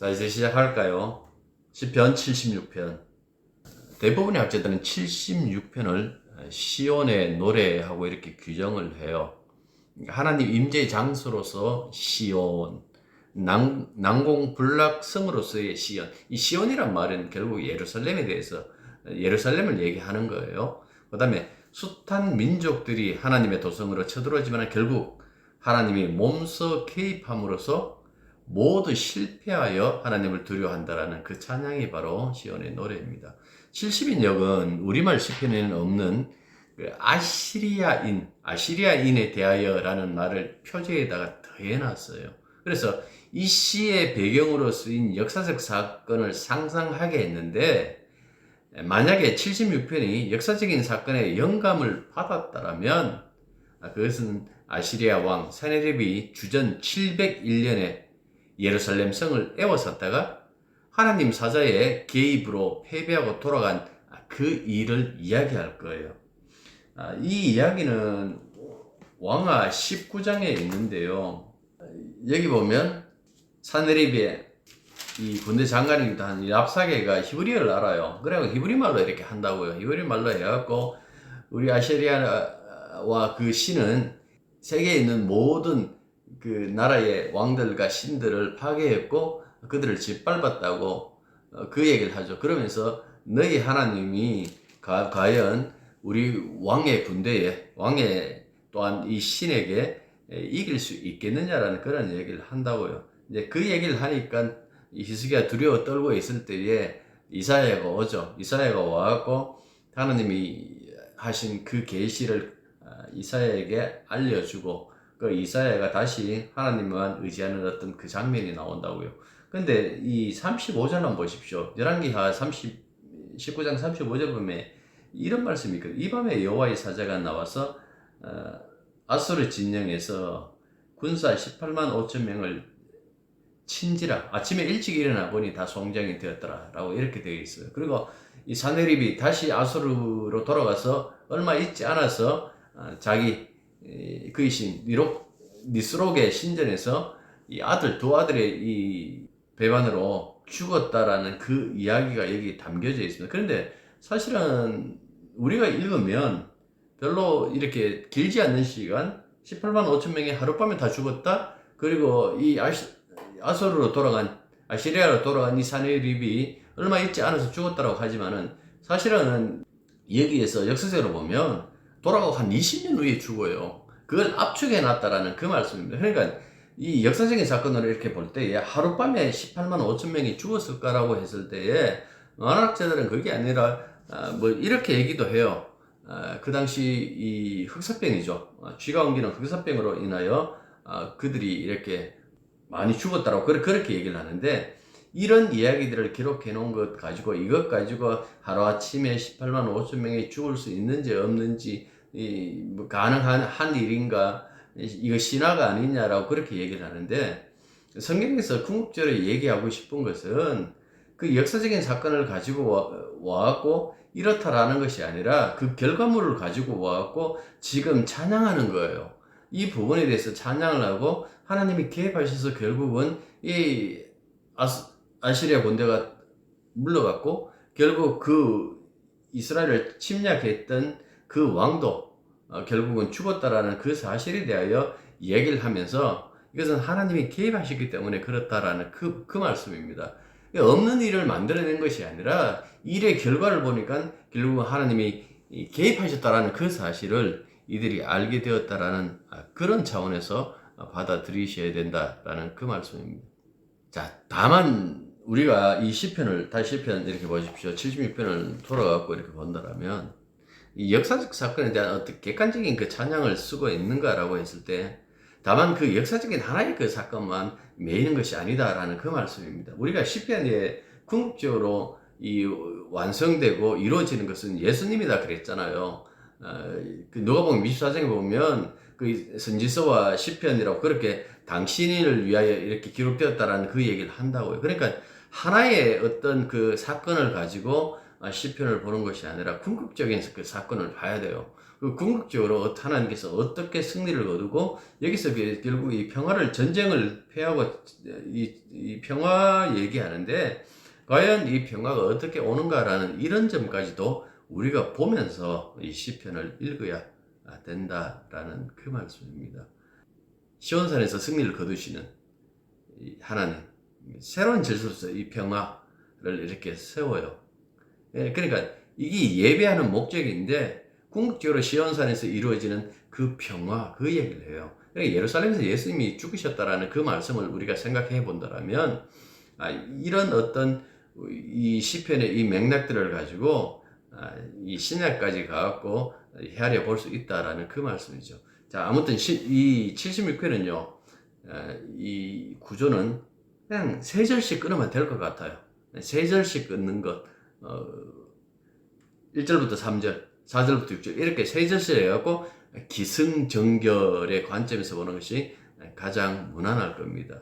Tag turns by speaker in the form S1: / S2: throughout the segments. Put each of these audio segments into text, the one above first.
S1: 자, 이제 시작할까요? 시편 76편. 대부분의 학자들은 76편을 시온의 노래하고 이렇게 규정을 해요. 하나님 임재의 장소로서 시온, 난공불락성으로서의 시온. 이 시온이란 말은 결국 예루살렘에 대해서 예루살렘을 얘기하는 거예요. 그 다음에 숱한 민족들이 하나님의 도성으로 쳐들어오지만 결국 하나님이 몸소 개입함으로써 모두 실패하여 하나님을 두려워한다라는 그 찬양이 바로 시온의 노래입니다. 70인역은 우리말 시편에는 없는 그 아시리아인에 대하여라는 말을 표제에다가 더해놨어요. 그래서 이 시의 배경으로 쓰인 역사적 사건을 상상하게 했는데, 만약에 76편이 역사적인 사건에 영감을 받았다면 그것은 아시리아 왕 사네립이 주전 701년에 예루살렘 성을 에워쌌다가 하나님 사자의 개입으로 패배하고 돌아간 그 일을 이야기할 거예요. 이 이야기는 왕하 19장에 있는데요. 여기 보면 사네립의 이 군대 장관이기도 한 랍사게가 히브리어를 알아요. 그래서 히브리 말로 이렇게 한다고요. 히브리 말로 해갖고 우리 아시리아와 그 신은 세계에 있는 모든 그 나라의 왕들과 신들을 파괴했고 그들을 짓밟았다고 그 얘기를 하죠. 그러면서 너희 하나님이 과연 우리 왕의 군대에, 왕의 또한 이 신에게 이길 수 있겠느냐라는 그런 얘기를 한다고요. 이제 그 얘기를 하니까 히스기야 두려워 떨고 있을 때에 이사야가 오죠. 이사야가 와갖고 하나님이 하신 그 계시를 이사야에게 알려주고 그 이사야가 다시 하나님만 의지하는 어떤 그 장면이 나온다고요. 근데 이 35절 한번 보십시오. 열왕기하 19장 35절 보면 이런 말씀이 있거든요. 이 밤에 여호와의 사자가 나와서 아수르 진영에서 군사 18만 5천 명을 친지라. 아침에 일찍 일어나 보니 다 송장이 되었더라 라고 이렇게 되어 있어요. 그리고 이 사네립이 다시 아수르로 돌아가서 얼마 있지 않아서 자기 그의 신 니스록의 신전에서 이 두 아들의 이 배반으로 죽었다라는 그 이야기가 여기 담겨져 있습니다. 그런데 사실은 우리가 읽으면 별로 이렇게 길지 않는 시간, 18만 5천 명이 하룻밤에 다 죽었다. 그리고 이 아수르로 돌아간, 아시리아로 돌아간 이 사네립이 얼마 있지 않아서 죽었다라고 하지만은 사실은 여기에서 역사적으로 보면 돌아가고 한 20년 후에 죽어요. 그걸 압축해 놨다라는 그 말씀입니다. 그러니까 이 역사적인 사건으로 이렇게 볼 때에 하룻밤에 18만 5천 명이 죽었을까라고 했을 때에 만학자들은 그게 아니라 뭐 이렇게 얘기도 해요. 그 당시 이 흑사병이죠. 쥐가 옮기는 흑사병으로 인하여 그들이 이렇게 많이 죽었다라고 그렇게 얘기를 하는데, 이런 이야기들을 기록해 놓은 것 가지고 이것 가지고 하루아침에 18만 5천 명이 죽을 수 있는지 없는지 뭐 가능한 한 일인가, 이거 신화가 아니냐라고 그렇게 얘기를 하는데, 성경에서 궁극적으로 얘기하고 싶은 것은 그 역사적인 사건을 가지고 와갖고 이렇다라는 것이 아니라 그 결과물을 가지고 와갖고 지금 찬양하는 거예요. 이 부분에 대해서 찬양을 하고 하나님이 개입하셔서 결국은 이 아시리아 군대가 물러갔고 결국 그 이스라엘을 침략했던 그 왕도 결국은 죽었다라는 그 사실에 대하여 얘기를 하면서 이것은 하나님이 개입하셨기 때문에 그렇다라는 그 말씀입니다. 없는 일을 만들어낸 것이 아니라 일의 결과를 보니까 결국은 하나님이 개입하셨다라는 그 사실을 이들이 알게 되었다라는 그런 차원에서 받아들이셔야 된다라는 그 말씀입니다. 자, 다만 우리가 이 시편을 다시 시편 이렇게 보십시오. 76편을 돌아가고 이렇게 본다라면 이 역사적 사건에 대한 어떤 객관적인 그 찬양을 쓰고 있는가라고 했을 때, 다만 그 역사적인 하나의 그 사건만 매이는 것이 아니다라는 그 말씀입니다. 우리가 시편에 궁극적으로 이 완성되고 이루어지는 것은 예수님이다 그랬잖아요. 그 누가복음 24장에 보면 그 선지서와 시편이라고 그렇게 당신을 위하여 이렇게 기록되었다라는 그 얘기를 한다고요. 그러니까 하나의 어떤 그 사건을 가지고 시편을 보는 것이 아니라 궁극적인 그 사건을 봐야 돼요. 그 궁극적으로 하나님께서 어떻게 승리를 거두고 여기서 결국 이 평화를 전쟁을 패하고 이 평화 얘기하는데 과연 이 평화가 어떻게 오는가라는 이런 점까지도 우리가 보면서 이 시편을 읽어야 된다라는 그 말씀입니다. 시온산에서 승리를 거두시는 하나님, 새로운 질서로서 이 평화를 이렇게 세워요. 그러니까 이게 예배하는 목적인데 궁극적으로 시온산에서 이루어지는 그 평화, 그 얘기를 해요. 그러니까 예루살렘에서 예수님이 죽으셨다라는 그 말씀을 우리가 생각해 본다면 이런 어떤 이 시편의 이 맥락들을 가지고 이 신약까지 가갖고 헤아려 볼 수 있다라는 그 말씀이죠. 자, 아무튼 이 76회는요, 이 구조는 그냥 세 절씩 끊으면 될 것 같아요. 세 절씩 끊는 것, 1절부터 3절, 4절부터 6절, 이렇게 세 절씩 해갖고 기승전결의 관점에서 보는 것이 가장 무난할 겁니다.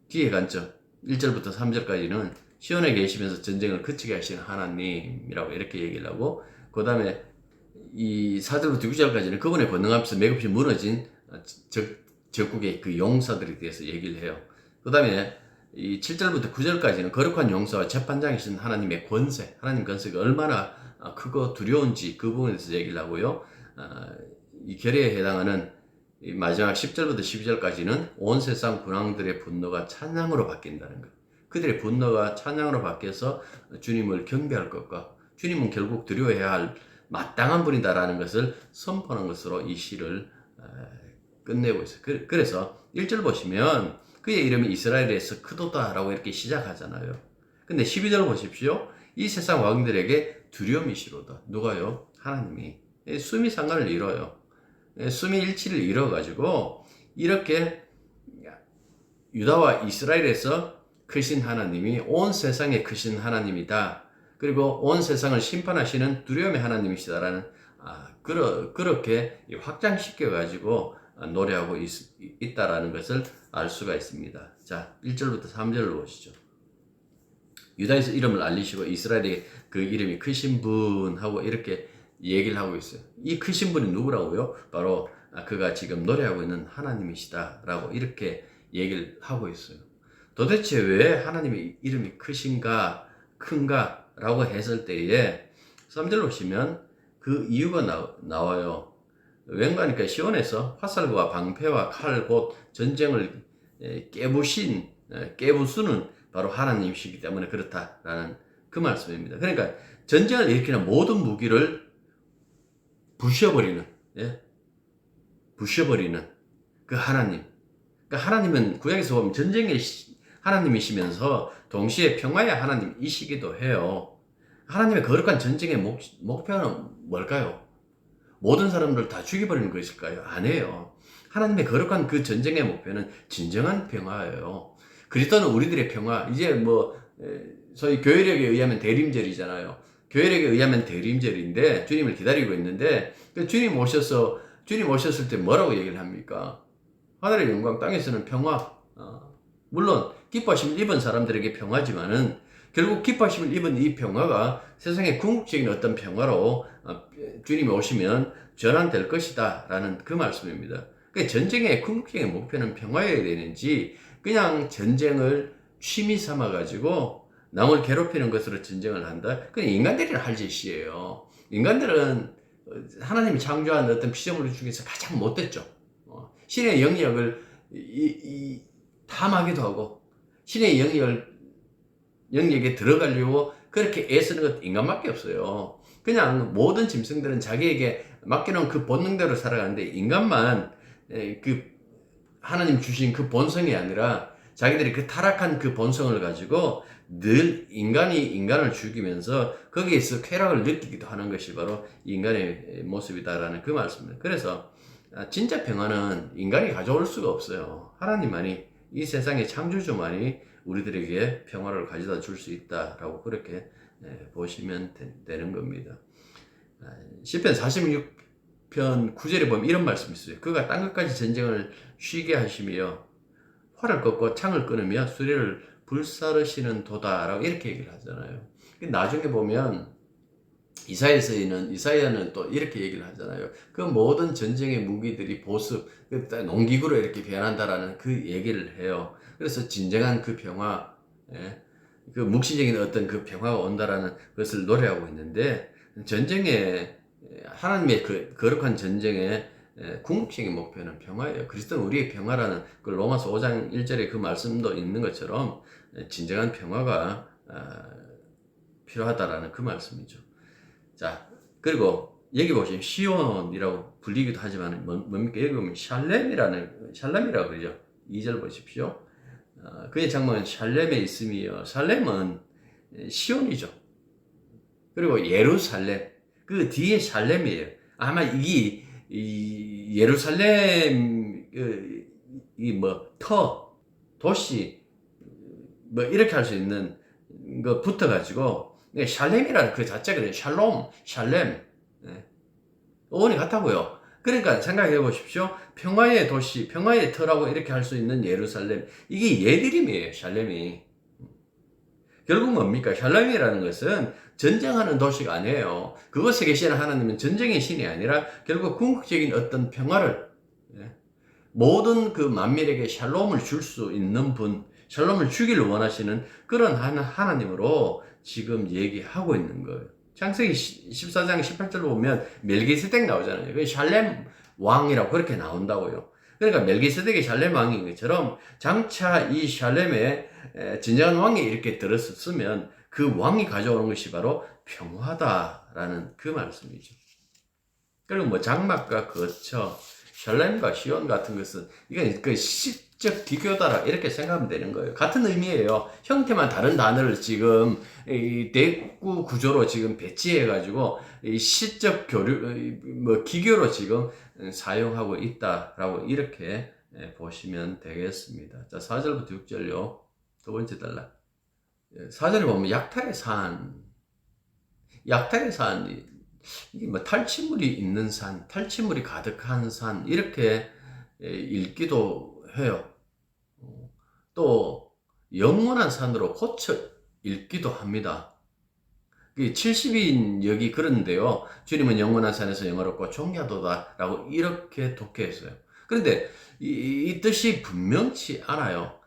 S1: 뒤의 관점, 1절부터 3절까지는 시온에 계시면서 전쟁을 그치게 하시는 하나님이라고 이렇게 얘기를 하고, 그 다음에 이 4절부터 6절까지는 그분의 권능 앞에서 맥없이 무너진 적국의 그 용사들에 대해서 얘기를 해요. 그 다음에 이 7절부터 9절까지는 거룩한 용사와 재판장이신 하나님의 권세, 하나님 권세가 얼마나 크고 두려운지 그 부분에 대해서 얘기를 하고요. 이 결의에 해당하는 이 마지막 10절부터 12절까지는 온 세상 군왕들의 분노가 찬양으로 바뀐다는 것. 그들의 분노가 찬양으로 바뀌어서 주님을 경배할 것과 주님은 결국 두려워해야 할 마땅한 분이다라는 것을 선포하는 것으로 이 시를 끝내고 있어요. 그래서 1절 보시면 그의 이름이 이스라엘에서 크도다라고 이렇게 시작하잖아요. 근데 12절 보십시오. 이 세상 왕들에게 두려움이시로다. 누가요? 하나님이. 수미 상관을 이뤄요. 수미 일치를 이뤄가지고 이렇게 유다와 이스라엘에서 크신 하나님이 온 세상에 크신 하나님이다. 그리고 온 세상을 심판하시는 두려움의 하나님이시다라는 그렇게 확장시켜가지고 노래하고 있다라는 것을 알 수가 있습니다. 자, 1절부터 3절로 보시죠. 유다에서 이름을 알리시고 이스라엘의 그 이름이 크신 분하고 이렇게 얘기를 하고 있어요. 이 크신 분이 누구라고요? 바로 그가 지금 노래하고 있는 하나님이시다라고 이렇게 얘기를 하고 있어요. 도대체 왜 하나님의 이름이 크신가, 큰가 라고 했을 때에 3절로 보시면 그 이유가 나와요. 왠가니까 시온에서 화살과 방패와 칼 곧 전쟁을 깨부수는 바로 하나님이시기 때문에 그렇다라는 그 말씀입니다. 그러니까 전쟁을 일으키는 모든 무기를 부셔버리는 그 하나님. 그러니까 하나님은 구약에서 보면 전쟁의 하나님이시면서 동시에 평화의 하나님이시기도 해요. 하나님의 거룩한 전쟁의 목표는 뭘까요? 모든 사람들 다 죽여버리는 것일까요? 아니에요. 하나님의 거룩한 그 전쟁의 목표는 진정한 평화예요. 그리스도는 우리들의 평화, 이제 소위 교회력에 의하면 대림절이잖아요. 교회력에 의하면 대림절인데 주님을 기다리고 있는데 주님 오셨을 때 뭐라고 얘기를 합니까? 하늘의 영광, 땅에서는 평화. 물론 기뻐하심을 입은 사람들에게 평화지만은 결국 기뻐하심을 입은 이 평화가 세상의 궁극적인 어떤 평화로 주님이 오시면 전환될 것이다 라는 그 말씀입니다. 그러니까 전쟁의 궁극적인 목표는 평화여야 되는지 그냥 전쟁을 취미 삼아 가지고 남을 괴롭히는 것으로 전쟁을 한다? 그냥 인간들이 할 짓이에요. 인간들은 하나님이 창조한 어떤 피조물 중에서 가장 못됐죠. 신의 영역을 탐하기도 하고 신의 영역에 들어가려고 그렇게 애쓰는 것 인간밖에 없어요. 그냥 모든 짐승들은 자기에게 맡겨놓은 그 본능대로 살아가는데 인간만 그 하나님 주신 그 본성이 아니라 자기들이 그 타락한 그 본성을 가지고 늘 인간이 인간을 죽이면서 거기에서 쾌락을 느끼기도 하는 것이 바로 인간의 모습이다라는 그 말씀입니다. 그래서 진짜 평화는 인간이 가져올 수가 없어요. 하나님만이, 이 세상의 창조주만이 우리들에게 평화를 가져다 줄 수 있다라고 그렇게 보시면 되는 겁니다. 시편 46편 9절에 보면 이런 말씀이 있어요. 그가 땅끝까지 전쟁을 쉬게 하시며 활을 꺾고 창을 끊으며 수레를 불사르시는 도다라고 이렇게 얘기를 하잖아요. 나중에 보면 이사야는 또 이렇게 얘기를 하잖아요. 그 모든 전쟁의 무기들이 보습, 농기구로 이렇게 변한다라는 그 얘기를 해요. 그래서 진정한 그 평화, 예, 그 묵시적인 어떤 그 평화가 온다라는 것을 노래하고 있는데, 전쟁에, 하나님의 그 거룩한 전쟁의 궁극적인 목표는 평화예요. 그리스도는 우리의 평화라는 그 로마서 5장 1절에 그 말씀도 있는 것처럼 진정한 평화가 필요하다라는 그 말씀이죠. 자, 그리고 여기 보시면 시온이라고 불리기도 하지만 뭡니까? 여기 보면 샬렘이라고 그러죠. 2절 보십시오. 그의 장막은 샬렘에 있음이요. 샬렘은 시온이죠. 그리고 예루살렘, 그 뒤에 샬렘이에요. 아마 이 예루살렘 도시 뭐 이렇게 할 수 있는 거 붙어가지고 샬렘이라는 그 자체가 샬렘 어원이 같다고요. 그러니까 생각해 보십시오. 평화의 도시, 평화의 터라고 이렇게 할 수 있는 예루살렘, 이게 예드림이에요. 샬렘이. 결국 뭡니까? 샬렘이라는 것은 전쟁하는 도시가 아니에요. 그것에 계시는 하나님은 전쟁의 신이 아니라 결국 궁극적인 어떤 평화를, 모든 그 만민에게 샬롬을 줄 수 있는 분, 샬롬을 주기를 원하시는 그런 하나님으로 지금 얘기하고 있는 거예요. 창세기 14장 18절로 보면 멜기세덱 나오잖아요. 그 샬렘 왕이라고 그렇게 나온다고요. 그러니까 멜기세덱이 샬렘 왕인 것처럼 장차 이 샬렘에 진정한 왕이 이렇게 들었으면 그 왕이 가져오는 것이 바로 평화다라는 그 말씀이죠. 그리고 뭐 장막과 거처, 샬렘과 시온 같은 것은 이건 그 시적 비교다라 이렇게 생각하면 되는 거예요. 같은 의미예요. 형태만 다른 단어를 지금 이 대구 구조로 지금 배치해 가지고 이 시적 기교로 지금 사용하고 있다라고 이렇게 보시면 되겠습니다. 자, 4절부터 6절요. 두 번째 단락. 4절에 보면 약탈의 산, 이게 뭐 탈취물이 있는 산, 탈취물이 가득한 산, 이렇게 읽기도 해요. 또 영원한 산으로 고쳐 읽기도 합니다. 70인 여기 그런데요. 주님은 영원한 산에서 영화롭고 존귀하도다 라고 이렇게 독해했어요. 그런데 이 뜻이 분명치 않아요.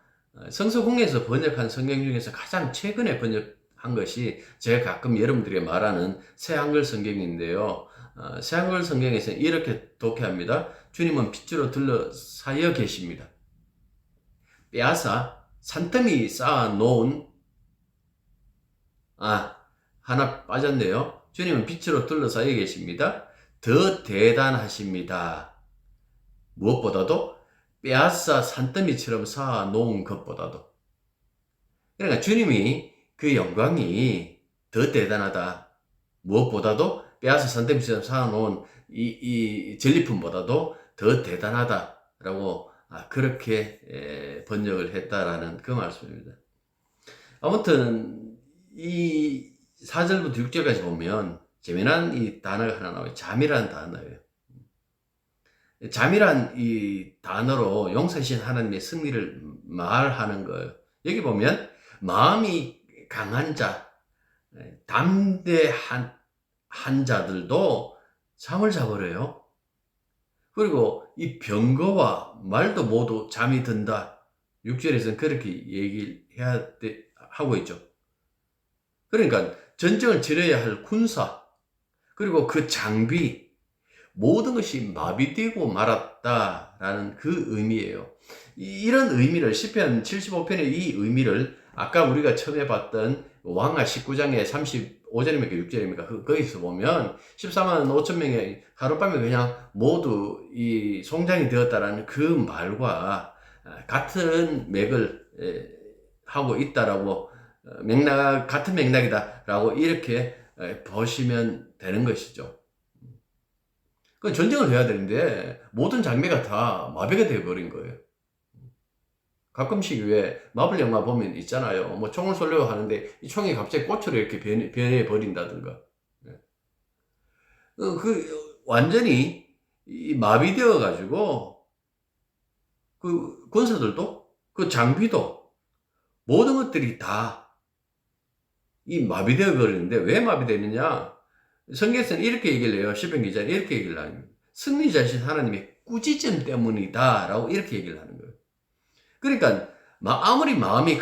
S1: 성서공회에서 번역한 성경 중에서 가장 최근에 번역한 것이 제가 가끔 여러분들에게 말하는 새한글 성경인데요. 새한글 성경에서는 이렇게 독해합니다. 주님은 빛으로 둘러싸여 계십니다. 빼앗아 산더미 쌓아놓은 하나 빠졌네요. 주님은 빛으로 둘러싸여 계십니다. 더 대단하십니다. 무엇보다도 빼앗아 산더미처럼 쌓아놓은 것보다도. 그러니까 주님이 그 영광이 더 대단하다. 무엇보다도 빼앗아 산더미처럼 쌓아놓은 이 전리품보다도 더 대단하다라고 그렇게 번역을 했다라는 그 말씀입니다. 아무튼 이 4절부터 6절까지 보면 재미난 이 단어가 하나 나와요. 잠이라는 단어예요. 잠이란 이 단어로 용서하신 하나님의 승리를 말하는 거예요. 여기 보면 마음이 강한 자, 담대한 자들도 잠을 자버려요. 그리고 이 병거와 말도 모두 잠이 든다. 6절에서는 그렇게 얘기를 하고 있죠. 그러니까 전쟁을 치러야 할 군사, 그리고 그 장비, 모든 것이 마비되고 말았다라는 그 의미예요. 이런 의미를 시편 75편의 이 의미를 아까 우리가 처음에 봤던 왕하 19장의 35절입니까 6절입니까 거기서 보면 14만 5천 명이 하룻밤에 그냥 모두 이 송장이 되었다라는 그 말과 같은 맥을 하고 있다라고 같은 맥락이다라고 이렇게 보시면 되는 것이죠. 그 전쟁을 해야 되는데 모든 장비가 다 마비가 되어버린 거예요. 가끔씩 왜 마블 영화 보면 있잖아요. 뭐 총을 쏘려고 하는데 이 총이 갑자기 꽃으로 이렇게 변해 버린다든가. 완전히 마비되어 가지고 그 군사들도 그 장비도 모든 것들이 다 이 마비되어 버리는데 왜 마비되느냐? 성경에서는 이렇게 얘기를 해요. 시편 기자는 이렇게 얘기를 합니다. 승리자신 하나님의 꾸짖음 때문이다라고 이렇게 얘기를 하는 거예요. 그러니까 아무리 마음이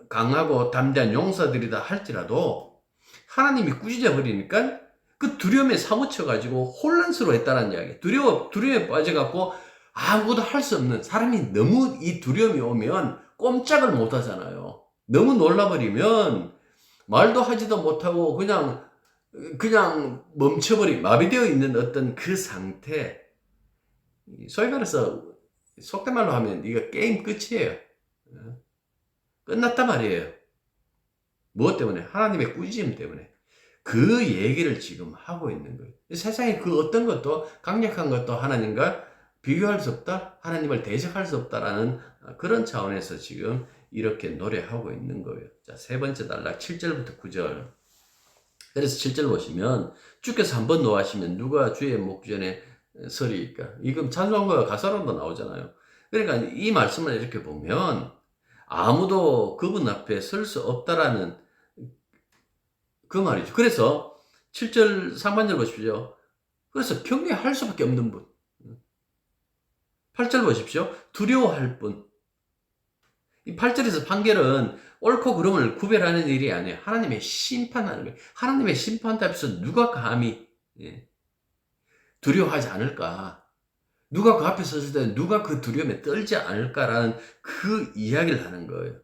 S1: 강하고 담대한 용사들이다 할지라도 하나님이 꾸짖어 버리니까 그 두려움에 사무쳐 가지고 혼란스러워했다는 이야기. 두려움에 빠져갖고 아무것도 할 수 없는 사람이 너무 이 두려움이 오면 꼼짝을 못 하잖아요. 너무 놀라버리면 말도 하지도 못하고 그냥 멈춰버린 마비되어 있는 어떤 그 상태. 소위 말해서 속된 말로 하면 이거 게임 끝이에요. 끝났단 말이에요. 무엇 때문에? 하나님의 꾸짖음 때문에. 그 얘기를 지금 하고 있는 거예요. 세상에 그 어떤 것도 강력한 것도 하나님과 비교할 수 없다. 하나님을 대적할 수 없다라는 그런 차원에서 지금 이렇게 노래하고 있는 거예요. 자, 세 번째 단락 7절부터 9절. 그래서 7절 보시면 주께서 한번 노하시면 누가 주의 목전에 서리이까. 이건 찬송과 가사로도 나오잖아요. 그러니까 이 말씀을 이렇게 보면 아무도 그분 앞에 설 수 없다라는 그 말이죠. 그래서 7절 상반절 보십시오. 그래서 경외할 수밖에 없는 분. 8절 보십시오. 두려워할 분. 이 8절에서 판결은 옳고 그름을 구별하는 일이 아니에요. 하나님의 심판하는 거예요. 하나님의 심판 앞에서 누가 감히 두려워하지 않을까? 누가 그 앞에 섰을 때 누가 그 두려움에 떨지 않을까라는 그 이야기를 하는 거예요.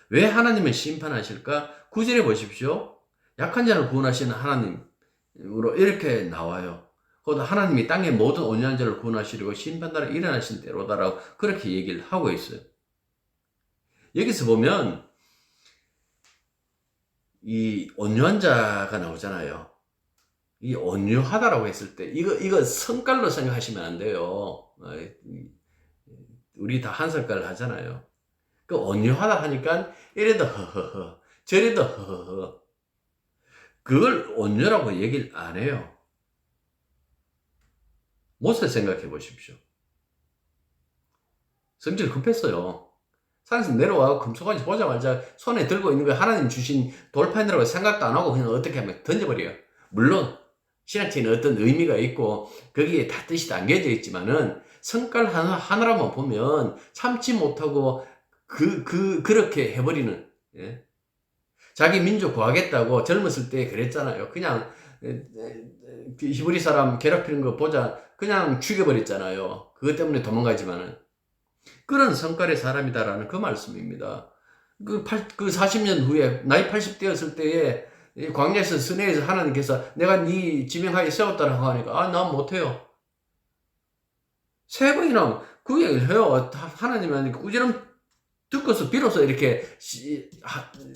S1: 왜 하나님을 심판하실까? 9절에 보십시오. 약한 자를 구원하시는 하나님으로 이렇게 나와요. 곧 하나님이 땅의 모든 온유한 자를 구원하시려고 심판날에 일어나신 때로다라고 그렇게 얘기를 하고 있어요. 여기서 보면 이 온유한 자가 나오잖아요. 이 온유하다라고 했을 때 이거 성깔로 생각하시면 안 돼요. 우리 다 한성깔 하잖아요. 그 온유하다 하니까 이래도 허허허 저래도 허허허 그걸 온유라고 얘기를 안 해요. 모세 생각해 보십시오. 성질 급했어요. 산에서 내려와 금속같이 보자마자 손에 들고 있는 거 하나님 주신 돌판이라고 생각도 안 하고 그냥 어떻게 하면 던져버려요. 물론 신학적인 어떤 의미가 있고 거기에 다 뜻이 담겨져 있지만은 성깔 하나라만 보면 참지 못하고 그렇게 해버리는, 예? 자기 민족 구하겠다고 젊었을 때 그랬잖아요. 그냥 히브리 사람 괴롭히는 거 보자 그냥 죽여버렸잖아요. 그것 때문에 도망가지만은 그런 성깔의 사람이다라는 그 말씀입니다. 그 40년 후에 나이 80되었을 때에 광야에서 스네에서 하나님께서 내가 네 지명하에 세웠다라고 하니까 난 못해요. 세 번이나 그 얘기를 해요. 하나님이 꾸지람 듣고서 비로소 이렇게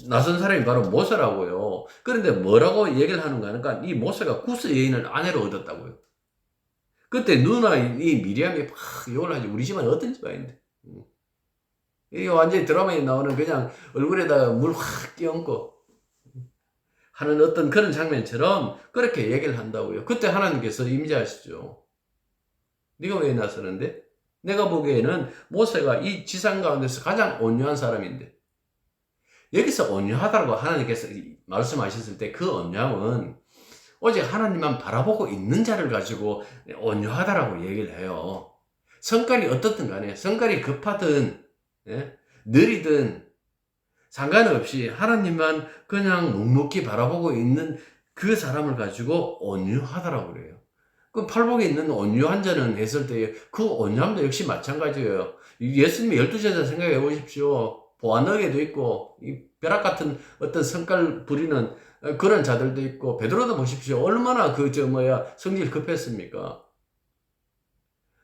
S1: 나선 사람이 바로 모세라고요. 그런데 뭐라고 얘기를 하는가 하니까 이 모세가 구스 여인을 아내로 얻었다고요. 그때 누나 이 미리암이 막 욕을 하지. 우리 집안에 어떤 집안인데. 이게 완전히 드라마에 나오는 그냥 얼굴에다가 물 확 끼얹고 하는 어떤 그런 장면처럼 그렇게 얘기를 한다고요. 그때 하나님께서 임재하시죠. 네가 왜 나서는데? 내가 보기에는 모세가 이 지상 가운데서 가장 온유한 사람인데 여기서 온유하다고 하나님께서 말씀하셨을 때 그 온유함은 오직 하나님만 바라보고 있는 자를 가지고 온유하다라고 얘기를 해요. 성깔이 어떻든 간에 성깔이 급하든 느리든 상관없이 하나님만 그냥 묵묵히 바라보고 있는 그 사람을 가지고 온유하다라고 그래요. 그 팔복에 있는 온유한 자는 했을 때 그 온유함도 역시 마찬가지예요. 예수님의 12제자 생각해 보십시오. 보아너게도 있고 이 벼락 같은 어떤 성깔 부리는 그런 자들도 있고 베드로도 보십시오. 얼마나 성질 급했습니까?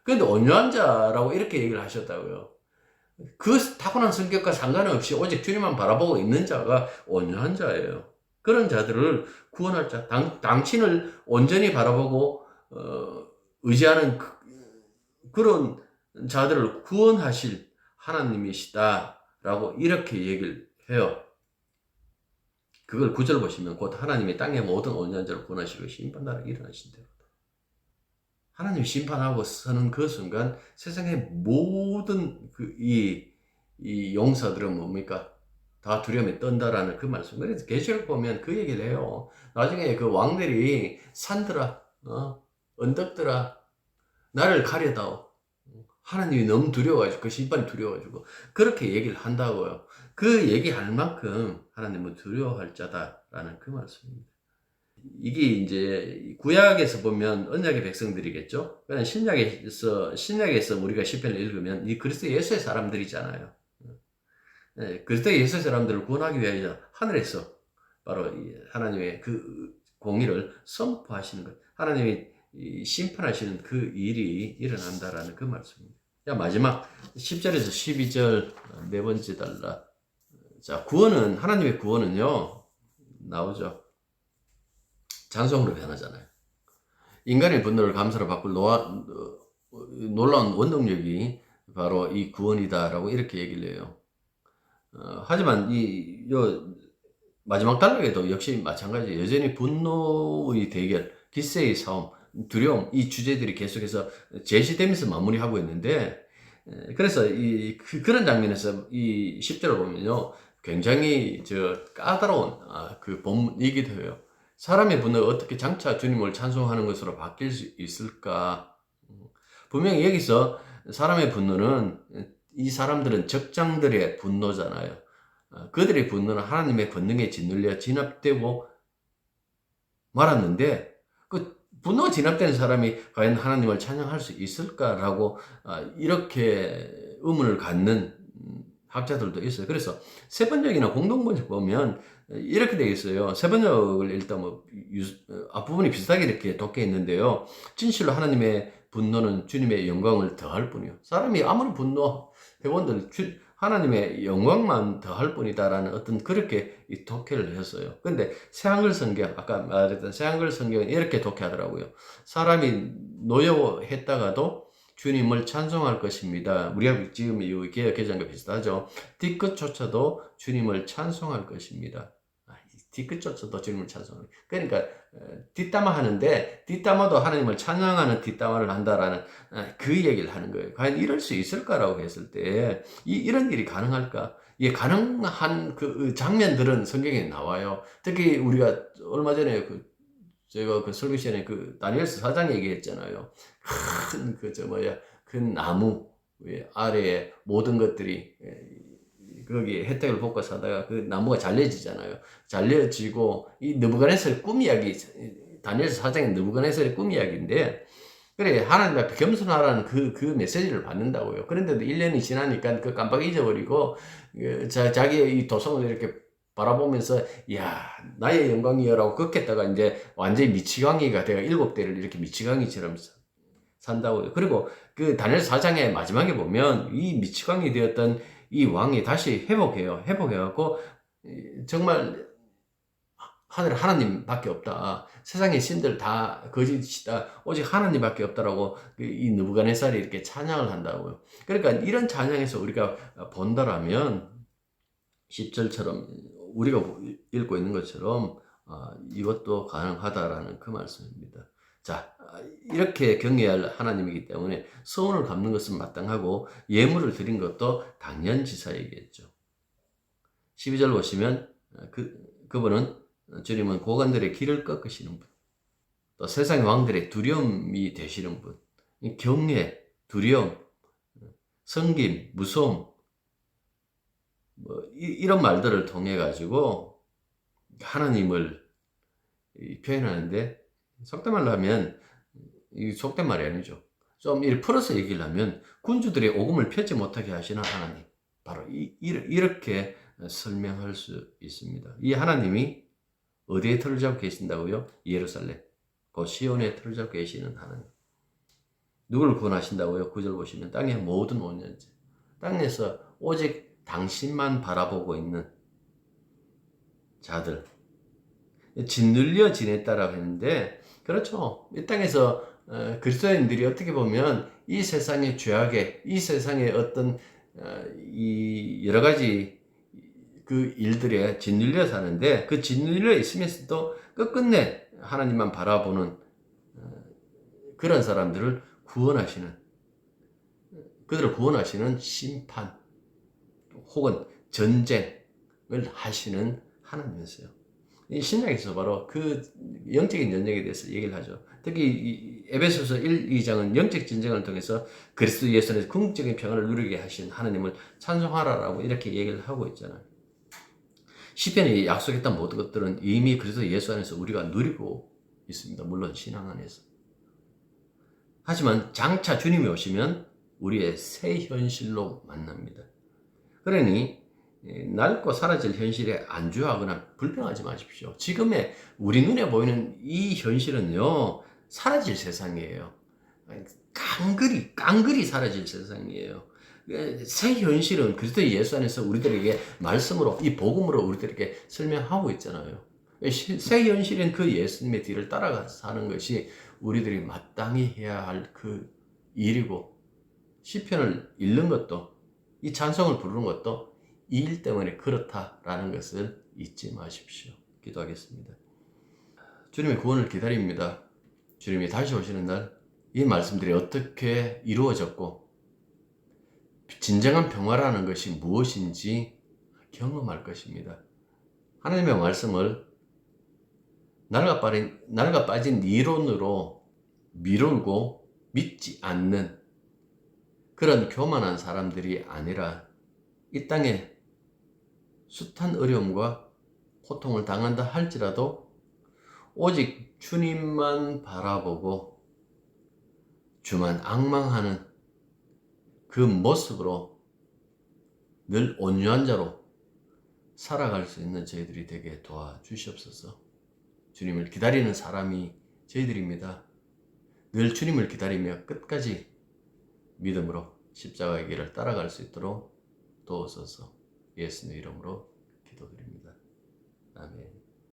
S1: 그런데 온유한 자라고 이렇게 얘기를 하셨다고요. 그 타고난 성격과 상관없이 오직 주님만 바라보고 있는 자가 온유한 자예요. 그런 자들을 구원할 자, 당신을 온전히 바라보고 의지하는 그런 자들을 구원하실 하나님이시다라고 이렇게 얘기를 해요. 그걸 9절 보시면 곧 하나님이 땅의 모든 온유한 자를 구원하시고 심판날에 일어나신대로. 하나님 심판하고 서는 그 순간 세상의 모든 이 용사들은 뭡니까? 다 두려움에 떤다라는 그 말씀. 그래서 계시록 보면 그 얘기를 해요. 나중에 그 왕들이 산들아, 언덕들아, 나를 가려다오. 하나님이 너무 두려워가지고, 그 심판이 두려워가지고, 그렇게 얘기를 한다고요. 그 얘기할 만큼 하나님은 두려워할 자다라는 그 말씀입니다. 이게 이제 구약에서 보면 언약의 백성들이겠죠. 그러나 신약에서 우리가 시편을 읽으면 이 그리스도 예수의 사람들이잖아요. 네, 그리스도 예수의 사람들을 구원하기 위하여 하늘에서 바로 하나님의 그 공의를 선포하시는 것, 하나님이 심판하시는 그 일이 일어난다라는 그 말씀입니다. 자, 마지막 10절에서 12절 네 번째 달라. 자, 구원은, 하나님의 구원은요, 나오죠. 찬송으로 변하잖아요. 인간의 분노를 감사로 바꿀 놀라운 원동력이 바로 이 구원이다라고 이렇게 얘기를 해요. 하지만 마지막 단락에도 역시 마찬가지예요. 여전히 분노의 대결, 기세의 싸움, 두려움, 이 주제들이 계속해서 제시되면서 마무리하고 있는데, 그래서 그런 장면에서 이 10절을 보면요, 굉장히 까다로운 그 본문이기도 해요. 사람의 분노가 어떻게 장차 주님을 찬송하는 것으로 바뀔 수 있을까? 분명히 여기서 사람의 분노는, 이 사람들은 적장들의 분노잖아요. 그들의 분노는 하나님의 권능에 짓눌려 진압되고 말았는데, 그 분노가 진압되는 사람이 과연 하나님을 찬양할 수 있을까라고 이렇게 의문을 갖는 학자들도 있어요. 그래서 세번역이나 공동번역 보면 이렇게 되어 있어요. 세번역을 일단 앞부분이 비슷하게 이렇게 돋게 있는데요. 진실로 하나님의 분노는 주님의 영광을 더할 뿐이요. 사람이 아무리 분노해본들 하나님의 영광만 더할 뿐이다라는 어떤 그렇게 독해를 했어요. 근데 새한글 성경, 아까 말했던 새한글 성경은 이렇게 독해하더라고요. 사람이 노여워했다가도 주님을 찬송할 것입니다. 우리가 지금 이 개역 개정과 비슷하죠. 뒤끝조차도 주님을 찬송할 것입니다. 뒤끝조차도 주님을 찬송할. 그러니까 뒷담화 하는데 뒷담화도 하나님을 찬양하는 뒷담화를 한다라는 그 얘기를 하는 거예요. 과연 이럴 수 있을까라고 했을 때 이런 일이 가능할까? 이 가능한 그 장면들은 성경에 나와요. 특히 우리가 얼마 전에 제가 그 설교 시간에 그 다니엘서 4장 얘기했잖아요. 큰 나무 아래에 모든 것들이 거기 혜택을 받고 사다가 그 나무가 잘려지잖아요. 잘려지고 이 느부갓네살의 꿈 이야기, 다니엘서 4장의 느부갓네살의 꿈 이야기인데, 그래 하나님 앞에 겸손하라는 그 메시지를 받는다고요. 그런데도 1년이 지나니까 그 깜빡 잊어버리고 자기의 이 도성을 이렇게 바라보면서 야 나의 영광이여라고 걷겠다가 이제 완전히 미치광이가 돼가 7대를 이렇게 미치광이처럼 산다고요. 그리고 그 다니엘 4장의 마지막에 보면 이 미치광이 되었던 이 왕이 다시 회복해갖고 정말 하늘에 하나님밖에 없다. 세상의 신들 다 거짓이다. 오직 하나님밖에 없다라고 이 느부갓네살이 이렇게 찬양을 한다고요. 그러니까 이런 찬양에서 우리가 본다라면 10절처럼 우리가 읽고 있는 것처럼 이것도 가능하다라는 그 말씀입니다. 자, 이렇게 경외할 하나님이기 때문에 서운을 갚는 것은 마땅하고 예물을 드린 것도 당연지사이겠죠. 12절 보시면 그분은 주님은 고관들의 길을 꺾으시는 분, 또 세상의 왕들의 두려움이 되시는 분, 경외, 두려움, 섬김, 무서움, 이런 말들을 통해 가지고 하나님을 표현하는데, 속된 말로 하면 속된 말이 아니죠. 좀 풀어서 얘기를 하면 군주들의 오금을 펴지 못하게 하시는 하나님, 바로 이렇게 설명할 수 있습니다. 이 하나님이 어디에 틀을 잡고 계신다고요? 예루살렘, 그 시온에 틀을 잡고 계시는 하나님. 누구를 구원하신다고요? 9절 보시면 땅의 모든 온전체, 땅에서 오직 당신만 바라보고 있는 자들, 짓눌려 지냈다라고 했는데, 그렇죠. 이 땅에서 그리스도인들이 어떻게 보면 이 세상의 죄악에, 이 세상의 어떤 이 여러 가지 그 일들에 짓눌려 사는데, 그 짓눌려 있으면서도 끝끝내 하나님만 바라보는 그런 사람들을 그들을 구원하시는 심판 혹은 전쟁, 하시는 하나님이세요. 이 신약에서 바로 그 영적인 전쟁에 대해서 얘기를 하죠. 특히 이 에베소서 1, 2장은 영적 전쟁을 통해서 그리스도 예수 안에서 궁극적인 평안을 누리게 하신 하나님을 찬송하라라고 이렇게 얘기를 하고 있잖아요. 시편이 약속했던 모든 것들은 이미 그리스도 예수 안에서 우리가 누리고 있습니다. 물론 신앙 안에서. 하지만 장차 주님이 오시면 우리의 새 현실로 만납니다. 그러니 낡고 사라질 현실에 안주하거나 불평하지 마십시오. 지금의 우리 눈에 보이는 이 현실은요, 사라질 세상이에요. 깡그리 사라질 세상이에요. 새 현실은 그리스도 예수 안에서 우리들에게 말씀으로, 이 복음으로 우리들에게 설명하고 있잖아요. 새 현실은 그 예수님의 뒤를 따라가서 사는 것이 우리들이 마땅히 해야 할 그 일이고, 시편을 읽는 것도, 이 찬송을 부르는 것도 이 일 때문에 그렇다라는 것을 잊지 마십시오. 기도하겠습니다. 주님의 구원을 기다립니다. 주님이 다시 오시는 날 이 말씀들이 어떻게 이루어졌고 진정한 평화라는 것이 무엇인지 경험할 것입니다. 하나님의 말씀을 낡아 빠진 이론으로 미루고 믿지 않는 그런 교만한 사람들이 아니라 이 땅에 숱한 어려움과 고통을 당한다 할지라도 오직 주님만 바라보고 주만 앙망하는 그 모습으로 늘 온유한 자로 살아갈 수 있는 저희들이 되게 도와주시옵소서. 주님을 기다리는 사람이 저희들입니다. 늘 주님을 기다리며 끝까지 믿음으로 십자가의 길을 따라갈 수 있도록 도우소서. 예수님의 이름으로 기도드립니다. 아멘.